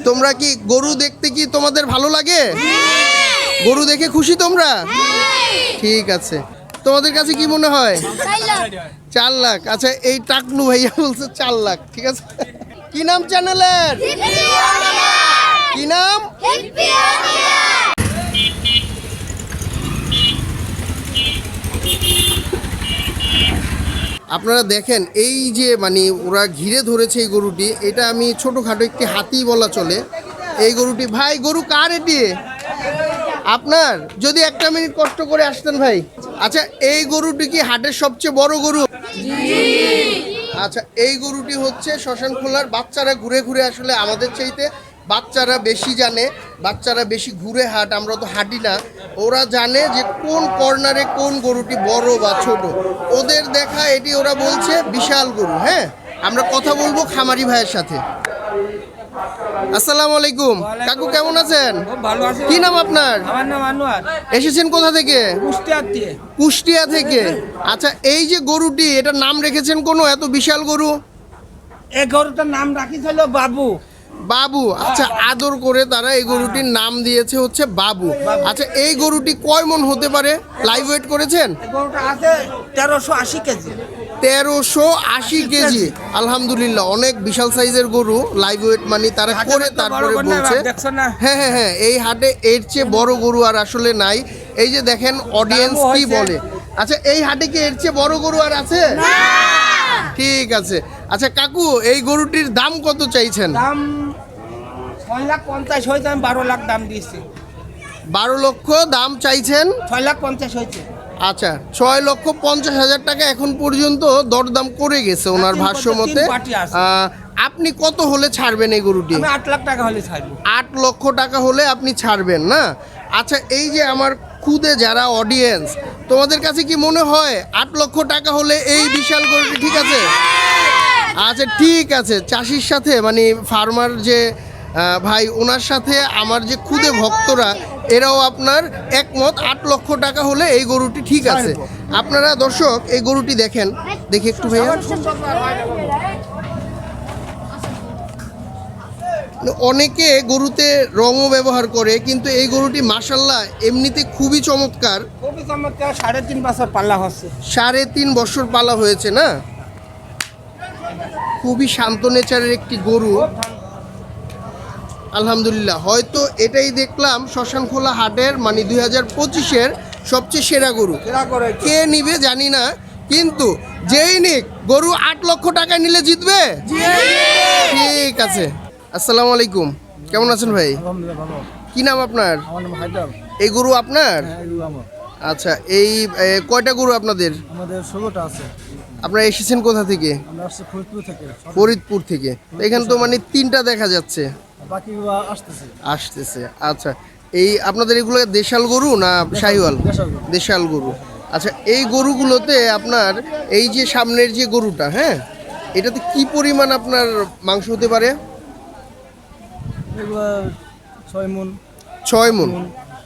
তোমরা কি গরু দেখতে কি তোমাদের ভালো লাগে? গরু দেখে খুশি তোমরা? ঠিক আছে, তোমাদের কাছে কি মনে হয়? 4 লাখ। আচ্ছা, এই টাকলু ভাইয়া বলছে 4 লাখ। ঠিক আছে, কি নাম চ্যানেলের? কি নাম? আপনারা দেখেন এই যে মানে ওরা ঘিরে ধরেছে এই গরুটি, এটা আমি ছোটোখাটো একটি হাতি বলা চলে। এই গরুটি ভাই, গরু কার এটি? আপনার? যদি একটা মিনিট কষ্ট করে আসতেন ভাই। আচ্ছা, এই গরুটি কি হাটের সবচেয়ে বড় গরু? আচ্ছা, এই গরুটি হচ্ছে শ্মশানখোলার। বাচ্চারা ঘুরে ঘুরে আসলে আমাদের চাইতে বাচ্চারা বেশি জানে, বাচ্চারা বেশি ঘুরে হাট, আমরা তো হাঁটি না। ওরা জানে যে কোন কর্নারে কোন গরুটি বড় বা ছোট। ওদের দেখা এটি ওরা বলছে বিশাল গরু। হ্যাঁ, আমরা কথা বলবো খামারি ভাইয়ের সাথে। আসসালামু আলাইকুম কাকু, কেমন আছেন? ভালো আছি। কি নাম আপনার? আমার নাম আনোয়ার। এসেছেন কোথা থেকে? কুষ্টিয়া থেকে। আচ্ছা, এই যে গরুটি, এটার নাম রেখেছেন কোনো? এত বিশাল গরু। এই গরুটার নাম রাখিছিল বাবু। বাবু। আচ্ছা, আদর করে তারা এই গরুটির নাম দিয়েছে হচ্ছে বাবু। আচ্ছা, এই গরুটি কয় মন হতে পারে? লাইভ ওয়েট করেছেন? গরুটা আছে 1380 কেজি। 1380 কেজি। আলহামদুলিল্লাহ, অনেক বিশাল সাইজের গরু। লাইভ ওয়েট মানে তারা করে তারপরে বলছে। হ্যাঁ হ্যাঁ হ্যাঁ, এই হাটে এর চেয়ে বড় গরু আর আসলে নাই। এই যে দেখেন অডিয়েন্স কি বলে। আচ্ছা, এই হাটে কি এর চেয়ে বড় গরু আর আছে? ঠিক আছে। আচ্ছা কাকু, এই গরুটির দাম কত চাইছেন? দাম 6,50,000 হয়েছে, আমি 12 লাখ দাম দিয়েছি। 12 লক্ষ দাম চাইছেন? 6,50,000 হয়েছে। আচ্ছা, 6,50,000 টাকা এখন পর্যন্ত দরদাম করে গেছে ওনার ভাষ্য মতে। আপনি কত হলে ছাড়বেন এই গরুটি? আমি 8 লাখ টাকা হলে ছাড়বো। 8 লক্ষ টাকা হলে আপনি ছাড়বেন না? আচ্ছা, এই যে আমার খুদে যারা অডিয়েন্স, তোমাদের কাছে কি মনে হয় 8 লক্ষ টাকা হলে এই বিশাল গরুটি ঠিক আছে? আচ্ছা ঠিক আছে, চাষির সাথে মানে ফার্মার যে ভাই, ওনার সাথে আমার যে খুদে ভক্তরা, এরাও আপনার একমত 8 লক্ষ টাকা হলে এই গরুটি ঠিক আছে। আপনারা দর্শক এই গরুটি দেখেন, দেখি একটু ভাইয়া। অনেকে গরুতে রঙও ব্যবহার করে, কিন্তু এই গরুটি মাশাআল্লাহ এমনিতে খুবই চমৎকার। খুবই চমৎকার। 3.5 বছর পালা হচ্ছে। 3.5 বছর পালা হয়েছে না? খুবই শান্ত নেচারের একটি গরু। আলহামদুলিল্লাহ, হয়তো এটাই দেখলাম শ্মশানখোলা হাটের মানে 2025-এর সবচেয়ে সেরা গরু। কে নিবে জানি না, কিন্তু যেই নিক গরু 8 লক্ষ টাকা নিলে জিতবে। ঠিক আছে। আসসালামু আলাইকুম, কেমন আছেন ভাই? কি নাম আপনার? এই গরু আপনার? আচ্ছা, এই কয়টা গরু আপনাদের? আমাদের 16টা আছে। আপনারা এসেছেন কোথা থেকে? আমরা আসছি ফরিদপুর থেকে। ফরিদপুর থেকে। এখানে তো মানে 3টা দেখা যাচ্ছে। বাকিগুলো আসতেছে। আচ্ছা, এই আপনাদের এগুলো দেশাল গরু না শাহিওয়াল? দেশাল গরু। আচ্ছা, এই গরুগুলোতে আপনার এই যে সামনের যে গরুটা, হ্যাঁ, এটাতে কি পরিমাণ আপনার মাংস হতে পারে? এগুলো 6 মণ। 6 মণ।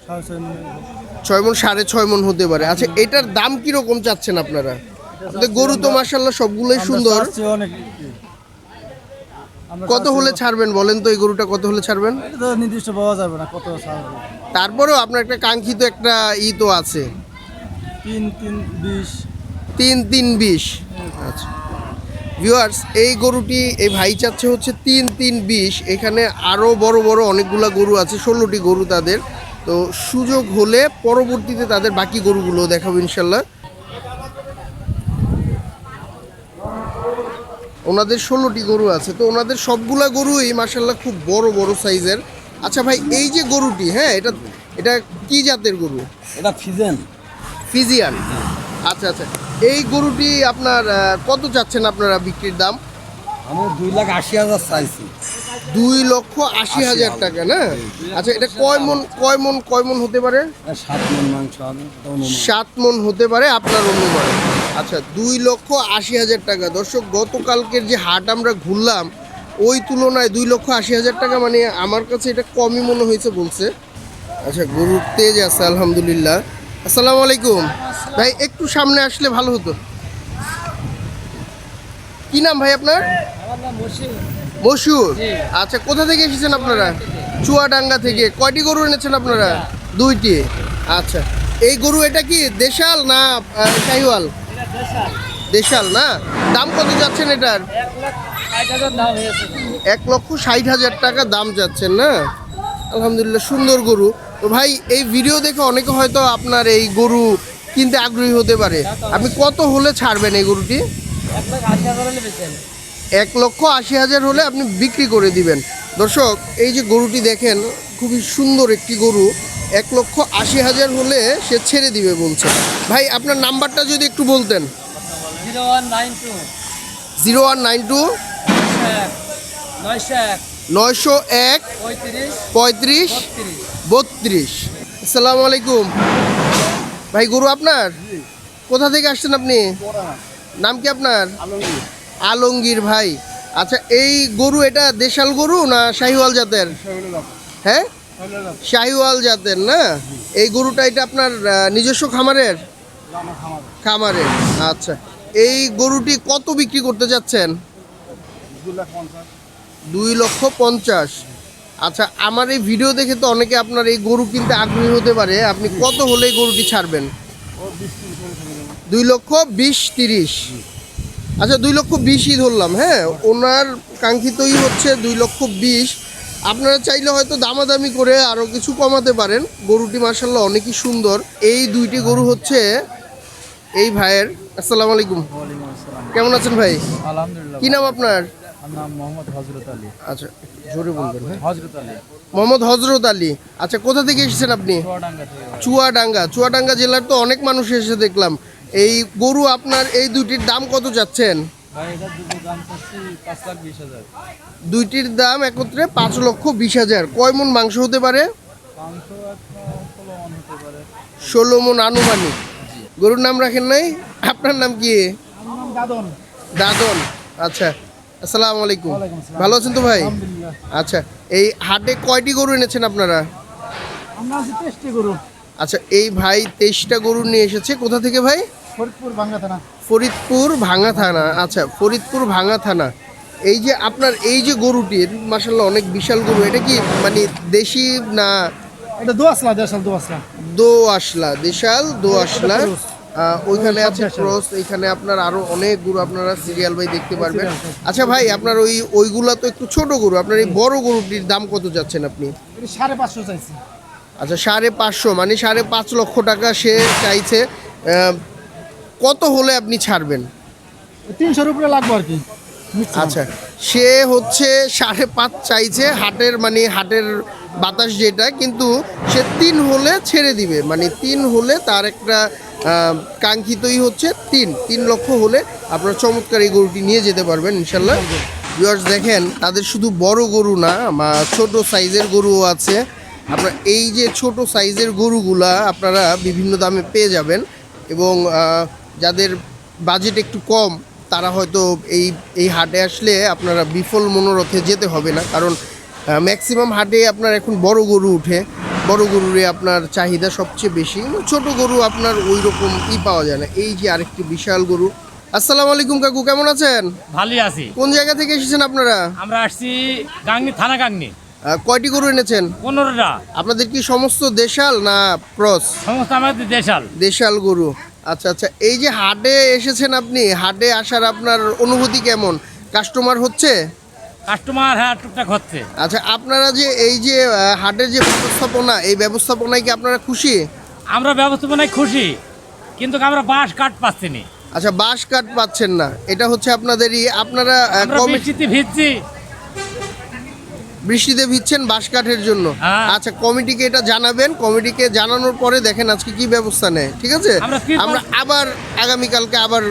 6.5 মণ। 6.5 মণ হতে পারে। আচ্ছা, এটার দাম কিরকম চাচ্ছেন আপনারা? গরু তো মাশাআল্লাহ সবগুলোই সুন্দর। কত হলে ছাড়বেন বলেন তো? এই গরুটা কত হলে ছাড়বেন? এটা তো নির্দিষ্ট পাওয়া যাবে না কত ছাড়বে। তারপরেও আপনার একটা কাঙ্ক্ষিত একটা তো আছে। 3-3-20। 3-3-20। আচ্ছা ভিউয়ার্স, এই গরুটি এই ভাই চাচ্ছে হচ্ছে 3-3-20। এখানে আরও বড় বড় অনেকগুলা গরু আছে, 16টি গরু তাদের। তো সুযোগ হলে পরবর্তীতে তাদের বাকি গরুগুলো দেখাবো ইনশাল্লাহ। ওনাদের 16টি গরু আছে, তো ওনাদের সবগুলা গরুই মাশাআল্লাহ খুব বড় বড় সাইজের। আচ্ছা ভাই, এই যে গরুটি, হ্যাঁ, এটা কি জাতের গরু? এটা ফিজিয়ান। আচ্ছা আচ্ছা, এই গরুটি আপনার কত চাচ্ছেন আপনারা বিক্রির দাম? আমি 2,80,000 চাইছি। 2,80,000 টাকা না? আচ্ছা, এটা কয় মণ হতে পারে? 7 মণ মাংস হবে। 7 মণ হতে পারে আপনার অনুমানে। আচ্ছা, 2,80,000 টাকা। দর্শক, গতকালকের যে হাট আমরা ঘুরলাম, ওই তুলনায় 2,80,000 টাকা মানে আমার কাছে এটা কমই মনে হয়েছে বলছে। আচ্ছা, গরুর তেজ আছে আলহামদুলিল্লাহ। আসসালামু আলাইকুম ভাই, একটু সামনে আসলে ভালো হতো। কি নাম ভাই আপনার? আমার নাম মসুর। আচ্ছা, কোথা থেকে এসেছেন আপনারা? চুয়াডাঙ্গা থেকে। কয়টি গরু এনেছেন আপনারা? 2টি। আচ্ছা, এই গরু এটা কি দেশাল না শাহিওয়াল? দেশাল না? দাম কত যাচ্ছেন এটার? 1,60,000 টাকা দাম যাচ্ছেন না? আলহামদুলিল্লাহ, সুন্দর গরু। তো ভাই, এই ভিডিও দেখে অনেকে হয়তো আপনার এই গরু কিনতে আগ্রহী হতে পারে। আপনি কত হলে ছাড়বেন এই গরুটি? 1,80,000 হলে আপনি বিক্রি করে দিবেন। দর্শক, এই যে গরুটি দেখেন, খুবই সুন্দর একটি গরু। 1,80,000 হলে সে ছেড়ে দিবে বলছে। ভাই, আপনার নাম্বারটা যদি একটু বলতেন। 0192 901 35 32। আসসালামু আলাইকুম ভাই। গরু আপনার? কোথা থেকে আসছেন আপনি? নাম কি আপনার? আলমগীর ভাই। আচ্ছা, এই গরু এটা দেশাল গরু না শাহিওয়াল জাতের? হ্যাঁ, শাহিওয়াল জাতের না? এই গরুটা এটা আপনার নিজস্ব খামারের? খামারের। আচ্ছা, এই গরুটি কত বিক্রি করতে যাচ্ছেন? 2,50,000। আচ্ছা, আমার এই ভিডিও দেখে তো অনেকে আপনার এই গরু কিনতে আগ্রহী হতে পারে। আপনি কত হলে এই গরুটি ছাড়বেন? 2,20,30। আচ্ছা, 2,20,000 ধরলাম। হ্যাঁ, ওনার কাঙ্ক্ষিতই হচ্ছে 2,20,000। আপনারা চাইলে হয়তো দামাদামি করে আরও কিছু কমাতে পারেন। গরুটি মার্শাল্লাহ অনেকই সুন্দর। এই 2টি গরু হচ্ছে এই ভাইয়ের। আসসালামু আলাইকুম, কেমন আছেন ভাই? আলহামদুলিল্লাহ। কি নাম আপনার? নাম মোহাম্মদ হযরত আলী। আচ্ছা, জোরে বলবেন। হ্যাঁ, হযরত আলী। মোহাম্মদ হযরত আলী। আচ্ছা, কোথা থেকে এসেছেন আপনি? চুয়াডাঙ্গা জেলার তো অনেক মানুষ এসে দেখলাম। এই গরু আপনার এই 2টির দাম কত যাচ্ছেন? ভাই, এটা দুটো দাম চাচ্ছি 5,20,000। 2টির দাম একত্রে 5,20,000। কয় মণ মাংস হতে পারে? 16 মণ হতে পারে। 16 মণ আনুমানিক। গরুর নাম রাখেন নাই? আপনার নাম কি? আমার নাম দাদন। দাদন। আচ্ছা, আসসালামু আলাইকুম। ওয়ালাইকুম আসসালাম। ভালো আছেন তো ভাই? আলহামদুলিল্লাহ। আচ্ছা, এই হাটে কয়টি গরু এনেছেন আপনারা? আমরা আছি 23টি গরু। আচ্ছা, এই ভাই 23টা গরু নিয়ে এসেছে। কোথা থেকে ভাই? ফরিদপুর ভাঙ্গা থানা। ফরিদপুর ভাঙা থানা। আচ্ছা, ফরিদপুর ভাঙা থানা। এই যে আপনার এই যে গরুটির মাশাআল্লাহ অনেক বিশাল গরু, এটা কি মানে দেশি না? এটা দোয়াশলা, দেশাল দোয়াশলা। দোআঁশলা, দেশাল দোআঁশলা। এটা cross। ওইখানে সব আছে দেশাল। ক্রস। এইখানে আপনার আরো অনেক গরু আপনারা সিরিয়াল ভাই দেখতে পারবেন। আচ্ছা ভাই, আপনার ওইগুলা তো একটু ছোট গরু। আপনার এই বড় গরুটির দাম কত যাচ্ছেন আপনি? এটা 550 চাইছি। আচ্ছা, 550, মানে 5.5 লক্ষ টাকা সে চাইছে। কত হলে আপনি ছাড়বেন? 300-র উপরে লাগবে আর কি। আচ্ছা, সে হচ্ছে 5.5 চাইছে, হাটের মানে হাটের বাতাস যেটা, কিন্তু সে 3 হলে ছেড়ে দিবে। মানে 3 হলে তার একটা কাঙ্ক্ষিতই হচ্ছে 3 লক্ষ হলে আপনার চমৎকার এই গরুটি নিয়ে যেতে পারবেন ইনশাল্লাহ। ভিউয়ার্স দেখেন, তাদের শুধু বড় গরু না, ছোট সাইজের গরুও আছে। আপনার এই যে ছোট সাইজের গরুগুলা আপনারা বিভিন্ন দামে পেয়ে যাবেন। এবং যাদের বাজেট একটু কম, তারা হয়তো এই হাটে আসলে আপনারা বিফল মনোরথে যেতে হবে না। কারণ ম্যাক্সিমাম হাটে আপনার এখন বড় গরু উঠে। বড় গরুরে আপনার চাহিদা সবচেয়ে বেশি। ছোট গরু আপনার ওই রকম পাওয়া যায় না। এই যে আরেকটি বিশাল গরু। আসসালামু আলাইকুম কাকু, কেমন আছেন? ভালোই আছি। কোন জায়গা থেকে এসেছেন আপনারা? আমরা আসছি গাংনি, থানা গাংনি। কয়টি গরু এনেছেন? 15টা। আপনাদের কি সমস্ত দেশাল না ক্রস? সমস্ত আমাদের দেশাল। দেশাল গরু। আচ্ছা আচ্ছা, এই যে হাটে এসেছেন আপনি, হাটে আসার আপনার অনুভূতি কেমন? কাস্টমার হচ্ছে? কাস্টমার হ্যাঁ টুকটাক হচ্ছে। আচ্ছা, আপনারা যে এই যে হাটের যে ব্যবস্থাপনা, এই ব্যবস্থাপনায় কি আপনারা খুশি? আমরা ব্যবস্থাপনায় খুশি, কিন্তু আমরা বাঁশ কাঠ পাচ্ছি না। আচ্ছা, বাঁশ কাঠ পাচ্ছেন না, এটা হচ্ছে আপনাদেরই। আপনারা আমরা বৃষ্টিতে ভিজছি। বৃষ্টিতে ভিজছেন বাঁশ কাঠের জন্য? হ্যাঁ। আচ্ছা, কমিটিকে এটা জানাবেন। কমিটিকে জানানোর পরে দেখেন আজকে কি ব্যবস্থা নেয়। ঠিক আছে, আমরা আবার আগামীকালকে আবার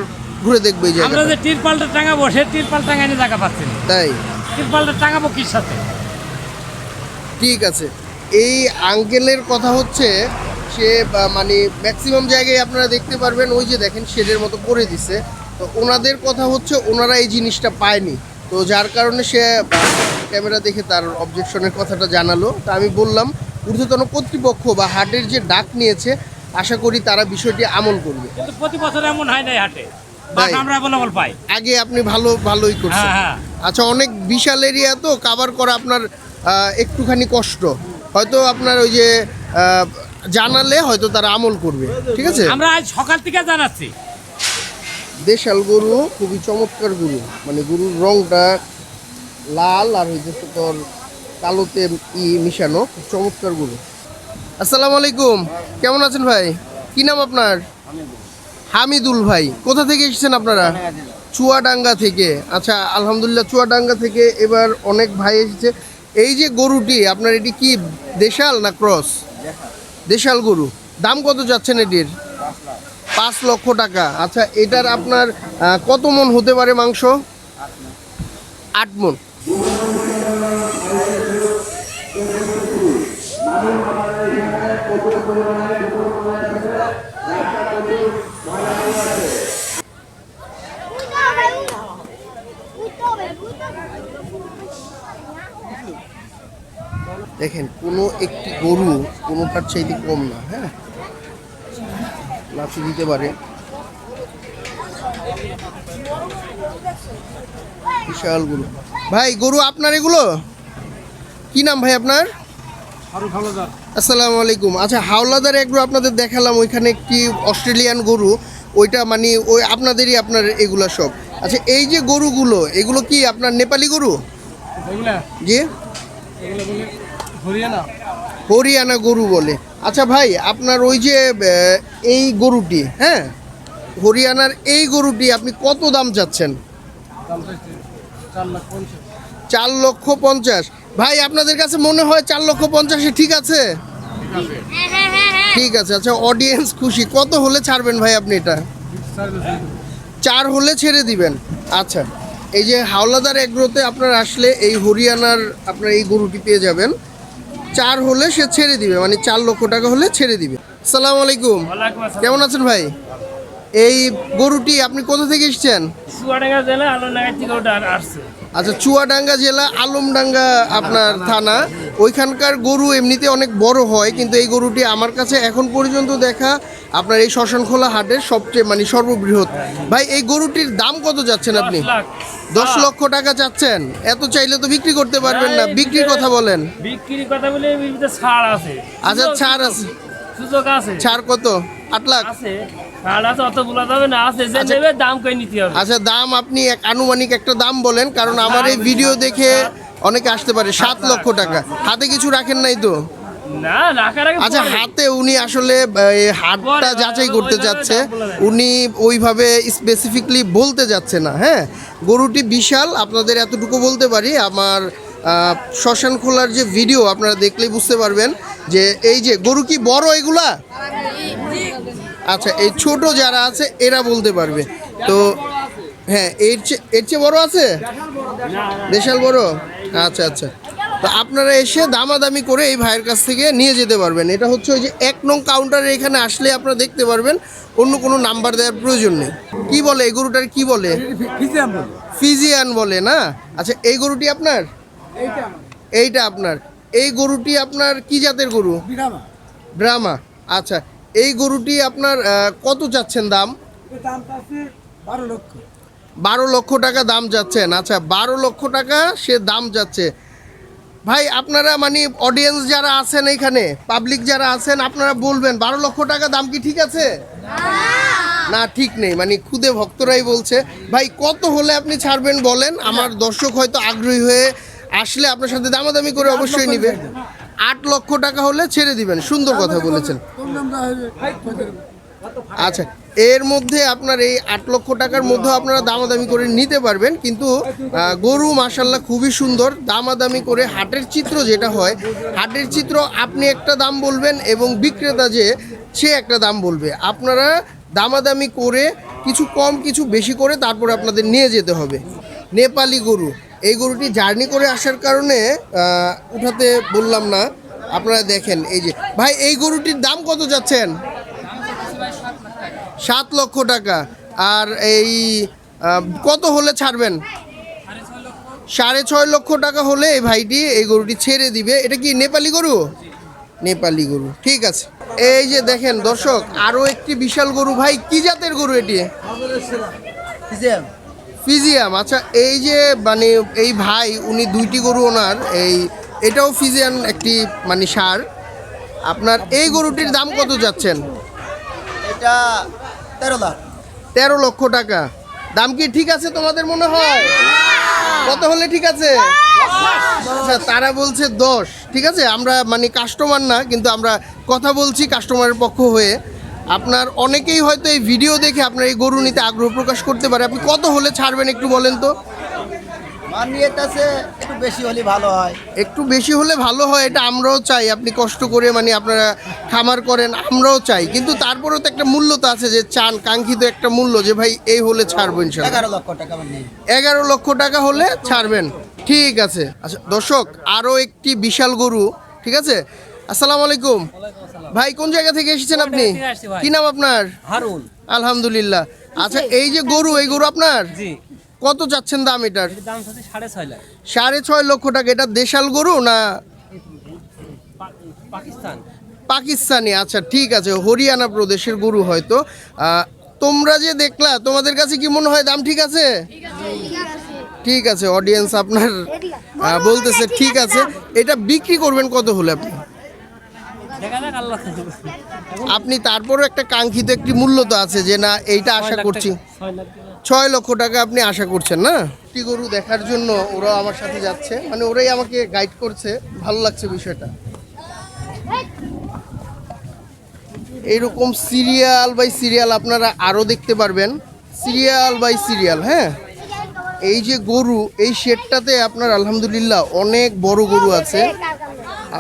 ঘুরে দেখবো এই আমরা জায়গাটা। যে তিরপালটা টাঙাবো, সে তিরপাল টাঙানি জায়গা পাচ্ছি না। তাই? তিরপালটা টাঙাবো কির সাথে? ঠিক আছে, এই আঙ্কেলের কথা হচ্ছে সে মানে ম্যাক্সিমাম জায়গায় আপনারা দেখতে পারবেন ওই যে দেখেন শেডের মতো করে দিছে। তো ওনাদের কথা হচ্ছে ওনারা এই জিনিসটা পায়নি, তো যার কারণে সে ক্যামেরা দেখে তার অবজেকশনের কথাটা জানালো। তা আমি বললাম ঊর্ধ্বতন কর্তৃপক্ষ বা হাটের যে ডাক নিয়েছে, আশা করি তারা বিষয়টি আমল করবে। কিন্তু প্রতি বছর এমন হয় নাই হাটে। বাস তাই? আমরা অ্যাভেলেবল পাই। আগে আপনি ভালোই করছেন। হ্যাঁ। আচ্ছা, অনেক বিশাল এরিয়া তো কভার করা আপনার একটুখানি কষ্ট, হয়তো আপনার ওই যে জানালে হয়তো তারা আমল করবে, ঠিক আছে। আমরা আজ সকাল থেকে জানাচ্ছি। দেশাল গরু খুবই চমৎকার গরু, মানে গরুর রংটা লাল আর হইতেছে তোর কালোতে মিশানো, খুব চমৎকার গরু। আসসালামু আলাইকুম, কেমন আছেন ভাই? কি নাম আপনার? হামিদুল ভাই। কোথা থেকে এসেছেন আপনারা? চুয়াডাঙ্গা থেকে। আচ্ছা, আলহামদুলিল্লাহ, চুয়াডাঙ্গা থেকে এবার অনেক ভাই এসেছে। এই যে গরুটি আপনার, এটি কি দেশাল না ক্রস? দেশাল গরু। দাম কত যাচ্ছেন এটির? 5 লক্ষ টাকা। আচ্ছা, এটার আপনার কত মন হতে পারে মাংস? 8 মন। দেখেন, কোনো একটি গরু কোনোটার চাইতে কম না। হ্যাঁ, লাফি দিতে পারে, বিশাল গরু। ভাই, গরু আপনার এগুলো? কি নাম ভাই আপনার? আসসালামু আলাইকুম। আচ্ছা, হাওলাদার এগুলো আপনাদের দেখালাম, ওইখানে একটি অস্ট্রেলিয়ান গরু, ওইটা মানে ওই আপনাদেরই, আপনার এগুলা সব। আচ্ছা, এই যে গরুগুলো, এগুলো কি আপনার নেপালি গরু? জি, হরিয়ানা গরু বলে। আচ্ছা ভাই, আপনার ওই যে এই গরুটি, হ্যাঁ, হরিয়ানার এই গরুটি আপনি কত দাম চাচ্ছেন? 4,50,000। ভাই, আপনাদের কাছে মনে হয় 4,50,000 ঠিক আছে? ঠিক আছে। আচ্ছা, অডিয়েন্স খুশি, কত হলে ছাড়বেন ভাই আপনি এটা? 4 হলে ছেড়ে দিবেন। আচ্ছা, এই যে হাওলাদার এগ্রোতে আপনার আসলে এই হরিয়ানার আপনার এই গরুটি পেয়ে যাবেন। 4 হলে সে ছেড়ে দিবে, মানে 4 লক্ষ টাকা হলে ছেড়ে দিবে। আসসালামু আলাইকুম, কেমন আছেন ভাই? এই গরুটি আপনি কোথা থেকে এসেছেন? চুয়াডাঙ্গা জেলা আলমডাঙ্গা থেকে ওটা আসছে। আচ্ছা, চুয়াডাঙ্গা জেলা আলমডাঙ্গা আপনার থানা। ওইখানকার গরু এমনিতে অনেক বড় হয়, কিন্তু এই গরুটি আমার কাছে এখন পর্যন্ত দেখা আপনার এই শ্মশানখোলা হাটের সবচেয়ে মানে সর্ববৃহৎ। ভাই, এই গরুটির দাম কত যাচ্ছেন আপনি? 10 লক্ষ টাকা চাচ্ছেন? এত চাইলে তো বিক্রি করতে পারবেন না, বিক্রির কথা বলেন। বিক্রির কথা বলে ছাড় আছে। আচ্ছা, ছাড় আছে? সুযোগ আছে। ছাড় কত? 8 লাখ আছে, ছাড় আছে, অত বলা যাবে না, আছে যে নেবে দাম কই নিতে হবে। আচ্ছা, দাম আপনি আনুমানিক একটা দাম বলেন, কারণ আমার এই ভিডিও দেখে অনেকে আসতে পারে। 7 লক্ষ টাকা। হাতে কিছু রাখেন নাই তো? না, রাখার আগে আচ্ছা, হাতে উনি আসলে এই হাটটা যাচাই করতে যাচ্ছে, উনি ওইভাবে স্পেসিফিকলি বলতে যাচ্ছে না। হ্যাঁ, গরুটি বিশাল, আপনাদের এতটুকু বলতে পারি। আমার শ্মশান খোলার যে ভিডিও আপনারা দেখলেই বুঝতে পারবেন যে এই যে গরু কি বড় এগুলা। আচ্ছা, এই ছোট যারা আছে এরা বলতে পারবে। তো হ্যাঁ, এর চেয়ে বড় আছে, দেশাল বড়। আচ্ছা আচ্ছা, তো আপনারা এসে দামাদামি করে এই ভাইয়ের কাছ থেকে নিয়ে যেতে পারবেন। এটা হচ্ছে ওই যে 1 নং কাউন্টারে, এখানে আসলে আপনারা দেখতে পারবেন, অন্য কোনো নাম্বার দেওয়ার প্রয়োজন নেই। কি বলে এই গরুটার, কি বলে? ফিজিয়ান বলে না? আচ্ছা, এই গরুটি আপনার? এইটা আপনার। এই গরুটি আপনার কি জাতের গরু? ব্রাহ্মা। আচ্ছা, এই গরুটি আপনার কত চাচ্ছেন দাম? 12 লক্ষ টাকা দাম যাচ্ছেন। আচ্ছা, 12 লক্ষ টাকা সে দাম যাচ্ছে। ভাই, আপনারা মানে অডিয়েন্স যারা আছেন এখানে, পাবলিক যারা আছেন, আপনারা বলবেন 12 লক্ষ টাকা দাম কি ঠিক আছে? না, ঠিক নেই, মানে খুদে ভক্তরাই বলছে। ভাই, কত হলে আপনি ছাড়বেন বলেন? আমার দর্শক হয়তো আগ্রহী হয়ে আসলে আপনার সাথে দামাদামি করে অবশ্যই নিবে। 8 লক্ষ টাকা হলে ছেড়ে দিবেন। সুন্দর কথা বলেছেন। আচ্ছা, এর মধ্যে আপনার এই 8 লক্ষ টাকার মধ্যে আপনারা দামাদামি করে নিতে পারবেন, কিন্তু গরু মাশাল্লাহ খুবই সুন্দর। দামাদামি করে হাটের চিত্র যেটা হয়, হাটের চিত্র আপনি একটা দাম বলবেন এবং বিক্রেতা যে সে একটা দাম বলবে। আপনারা দামাদামি করে কিছু কম কিছু বেশি করে তারপরে আপনাদের নিয়ে যেতে হবে। নেপালি গরু, এই গরুটি জার্নি করে আসার কারণে উঠাতে বললাম না। আপনারা দেখেন, এই যে ভাই, এই গরুটির দাম কত যাচ্ছেন? 7 লক্ষ টাকা। আর এই কত হলে ছাড়বেন? 6.5 লক্ষ টাকা হলে এই ভাইটি এই গরুটি ছেড়ে দিবে। এটা কি নেপালি গরু? নেপালি গরু, ঠিক আছে। এই যে দেখেন দর্শক, আরও একটি বিশাল গরু। ভাই, কি জাতের গরু এটি? ফিজিয়াম। আচ্ছা, এই যে মানে এই ভাই উনি দুইটি গরু ওনার, এটাও ফিজিয়ান একটি মানে সার। আপনার এই গরুটির দাম কত যাচ্ছেন? এটা 13 লাখ। 13 লক্ষ টাকা। দাম কি ঠিক আছে তোমাদের মনে হয়? কত হলে ঠিক আছে? আচ্ছা, তারা বলছে 10। ঠিক আছে, আমরা মানে কাস্টমার না, কিন্তু আমরা কথা বলছি কাস্টমারের পক্ষ হয়ে। আপনার অনেকেই হয়তো এই ভিডিও দেখে আপনার এই গরু নিতে আগ্রহ প্রকাশ করতে পারে। আপনি কত হলে ছাড়বেন একটু বলেন তো? মানিয়েতেছে একটু বেশি হলে ভালো হয়। একটু বেশি হলে ভালো হয়, এটা আমরাও চাই। আপনি কষ্ট করে মানে আপনারা খামার করেন, আমরাও চাই, কিন্তু তারপরেও তো একটা মূল্য তো আছে যে চান, কাঙ্ক্ষিত একটা মূল্য যে ভাই এই হলে ছাড়বো ইনশাআল্লাহ। 11 লক্ষ টাকা মানে 11 লক্ষ টাকা হলে ছাড়বেন, ঠিক আছে। আচ্ছা দর্শক, আরও একটি বিশাল গরু, ঠিক আছে। আসসালামু আলাইকুম ভাই, কোন জায়গা থেকে এসেছেন আপনি? থেকে আসছি ভাই। কি নাম আপনার? হারুন। আলহামদুলিল্লাহ। আচ্ছা, এই যে গরু, এই গরু আপনার জি, কত চাচ্ছেন দাম এটার? দাম হচ্ছে 6.5 লাখ। 6.5 লক্ষ টাকা। এটা দেশাল গরু না পাকিস্তান। পাকিস্তানি? আচ্ছা ঠিক আছে, হরিয়ানা প্রদেশের গরু হয়তো। তোমরা যে দেখলা, তোমাদের কাছে কি মনে হয় দাম ঠিক আছে? ঠিক আছে, অডিয়েন্স আপনার বলতেছে ঠিক আছে। এটা বিক্রি করবেন কত হলে আপনি? দেখা যাক আল্লাহ। আপনি তারপরও একটা কাঙ্ক্ষিত একটি মূল্য তো আছে যে না এইটা আশা করছি। 6 লাখ। 6 লক্ষ টাকা আপনি আশা করছেন না? একটি গরু দেখার জন্য ওরা আমার সাথে যাচ্ছে, মানে ওরাই আমাকে গাইড করছে, ভালো লাগছে বিষয়টা। এইরকম সিরিয়াল বাই সিরিয়াল আপনারা আরও দেখতে পারবেন, সিরিয়াল বাই সিরিয়াল। হ্যাঁ, এই যে গরু, এই শেডটাতে আপনার আলহামদুলিল্লাহ অনেক বড় গরু আছে।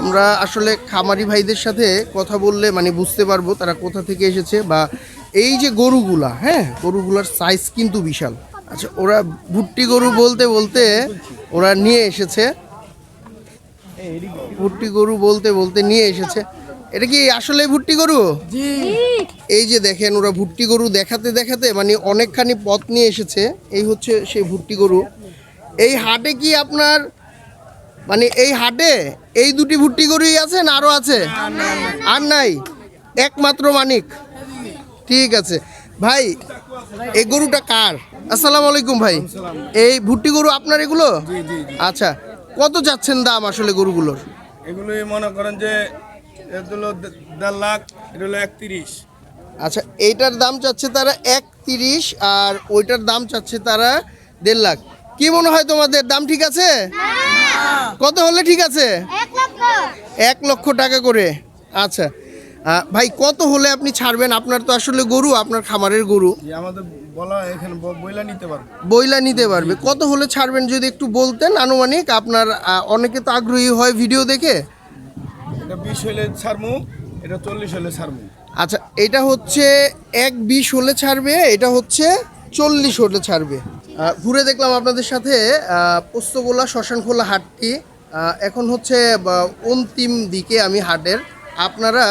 আমরা আসলে খামারি ভাইদের সাথে কথা বললে মানে বুঝতে পারবো তারা কোথা থেকে এসেছে, বা এই যে গরুগুলা, হ্যাঁ গরুগুলার সাইজ কিন্তু বিশাল। আচ্ছা, ওরা ভুট্টি গরু বলতে বলতে ওরা নিয়ে এসেছে, ভুট্টি গরু বলতে বলতে নিয়ে এসেছে। এটা কি আসলে ভুট্টি গরু? এই যে দেখেন, ওরা ভুট্টি গরু দেখাতে দেখাতে মানে অনেকখানি পথ নিয়ে এসেছে। এই হচ্ছে সেই ভুট্টি গরু। এই হাটে কি আপনার মানে এই হাটে এই দুটি ভুট্টি গরুই আছে না আরো আছে? আর নাই, একমাত্র মানিক। ঠিক আছে ভাই, এই গরুটা কার? আসসালামু আলাইকুম ভাই, এই ভুট্টি গরু আপনার এগুলো? আচ্ছা, কত যাচ্ছেন দাম আসলে গরুগুলোর? এগুলো মনে করেন যে এগুলো 1.5 লাখ, এটা হলো 31। আচ্ছা, এইটার দাম চাচ্ছে তারা 31 আর ওইটার দাম চাচ্ছে তারা 1.5 লাখ। কি মনে হয় তোমাদের দাম ঠিক আছে? কত হলে ঠিক আছে? 1 লক্ষ টাকা করে। আচ্ছা ভাই, কত হলে আপনি ছাড়বেন? আপনার তো আসলে গরু, আপনার খামারের গরু, যে আমাদের বলা এখানে বইলা নিতে পারবো। বইলা নিতে পারবে। কত হলে ছাড়বেন যদি একটু বলতেন আনুমানিক? আপনার অনেকে তো আগ্রহী হয় ভিডিও দেখে। এটা 20 হলে ছাড়মু, এটা 40 হলে ছাড়মু। আচ্ছা, এটা হচ্ছে 1.20 হলে ছাড়বে, এটা হচ্ছে 40 হলে ছাড়বে। ঘুরে দেখলাম আপনাদের সাথে পোস্তগোলা শ্মশানখোলা হাটটি। এখন হচ্ছে অন্তিম দিকে আমি হাটের। আপনারা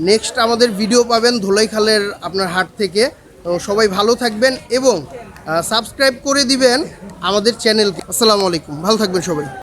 নেক্সট আমাদের ভিডিও পাবেন ধোলাইখালের আপনার হাট থেকে। তো সবাই ভালো থাকবেন এবং সাবস্ক্রাইব করে দিবেন আমাদের চ্যানেলকে। আসসালামু আলাইকুম, ভালো থাকবেন সবাই।